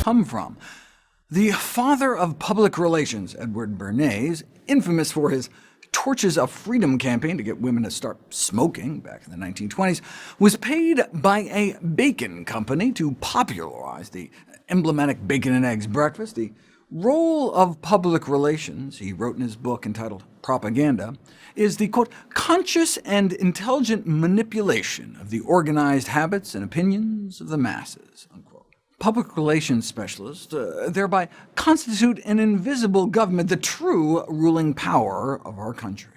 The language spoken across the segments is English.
come from? The father of public relations, Edward Bernays, infamous for his Torches of Freedom campaign to get women to start smoking back in the 1920s, was paid by a bacon company to popularize the emblematic bacon and eggs breakfast. The role of public relations, he wrote in his book entitled Propaganda, is the, quote, conscious and intelligent manipulation of the organized habits and opinions of the masses, unquote. Public relations specialists thereby constitute an invisible government, the true ruling power of our country.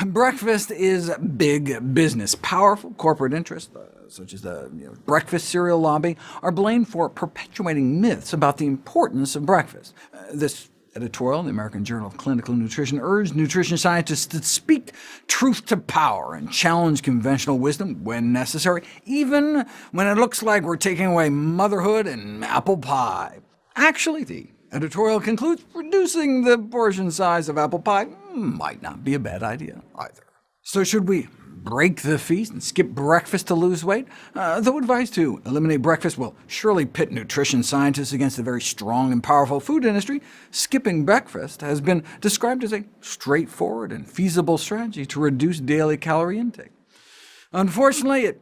Breakfast is big business. Powerful corporate interests, such as the breakfast cereal lobby, are blamed for perpetuating myths about the importance of breakfast. This editorial in the American Journal of Clinical Nutrition urged nutrition scientists to speak truth to power and challenge conventional wisdom when necessary, even when it looks like we're taking away motherhood and apple pie. Actually, the editorial concludes reducing the portion size of apple pie might not be a bad idea either. So should we break the feast and skip breakfast to lose weight? Though advice to eliminate breakfast will surely pit nutrition scientists against a very strong and powerful food industry, skipping breakfast has been described as a straightforward and feasible strategy to reduce daily calorie intake. Unfortunately, it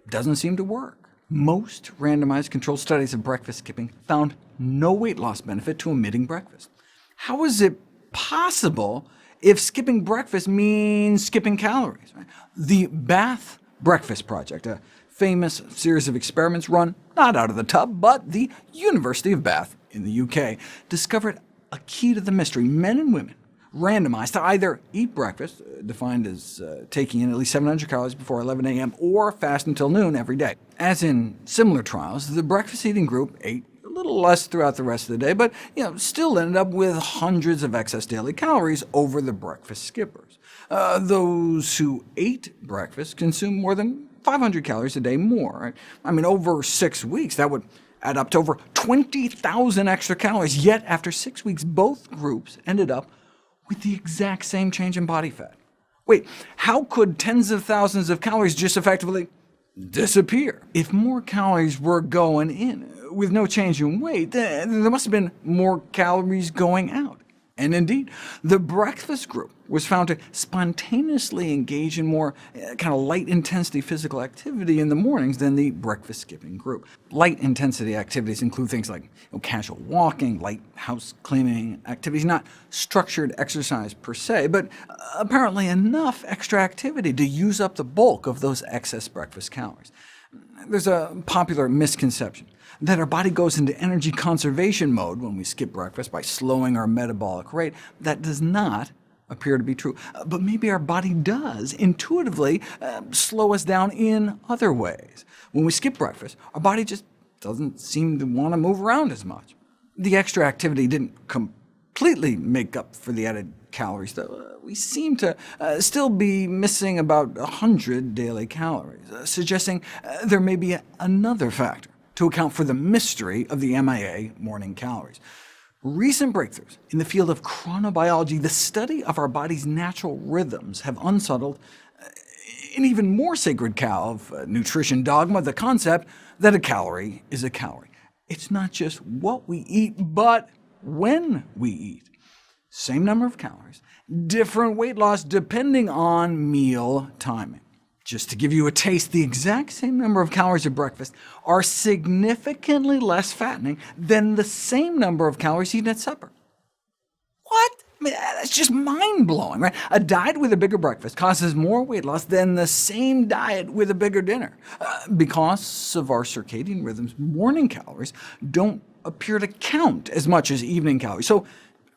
doesn't seem to work. Most randomized controlled studies of breakfast skipping found no weight loss benefit to omitting breakfast. How is it possible if skipping breakfast means skipping calories? The Bath Breakfast Project, a famous series of experiments run not out of the tub, but the University of Bath in the UK, discovered a key to the mystery. Men and women randomized to either eat breakfast, defined as taking in at least 700 calories before 11 a.m., or fast until noon every day. As in similar trials, the breakfast-eating group ate a little less throughout the rest of the day, but still ended up with hundreds of excess daily calories over the breakfast skippers. Those who ate breakfast consumed more than 500 calories a day more. Right? I mean, over 6 weeks, that would add up to over 20,000 extra calories. Yet after 6 weeks, both groups ended up with the exact same change in body fat. Wait, how could tens of thousands of calories just effectively disappear? If more calories were going in with no change in weight, then there must have been more calories going out. And indeed, the breakfast group was found to spontaneously engage in more kind of light-intensity physical activity in the mornings than the breakfast-skipping group. Light-intensity activities include things like casual walking, light house cleaning activities, not structured exercise per se, but apparently enough extra activity to use up the bulk of those excess breakfast calories. There's a popular misconception that our body goes into energy conservation mode when we skip breakfast by slowing our metabolic rate. That does not appear to be true, but maybe our body does intuitively slow us down in other ways. When we skip breakfast, our body just doesn't seem to want to move around as much. The extra activity didn't completely make up for the added calories, though. We seem to still be missing about 100 daily calories, suggesting there may be another factor to account for the mystery of the MIA morning calories. Recent breakthroughs in the field of chronobiology, the study of our body's natural rhythms, have unsettled an even more sacred cow of nutrition dogma, the concept that a calorie is a calorie. It's not just what we eat, but when we eat. Same number of calories, different weight loss depending on meal timing. Just to give you a taste, the exact same number of calories at breakfast are significantly less fattening than the same number of calories eaten at supper. What? I mean, that's just mind-blowing, right? A diet with a bigger breakfast causes more weight loss than the same diet with a bigger dinner. Because of our circadian rhythms, morning calories don't appear to count as much as evening calories. So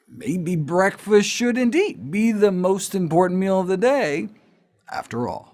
maybe breakfast should indeed be the most important meal of the day, after all.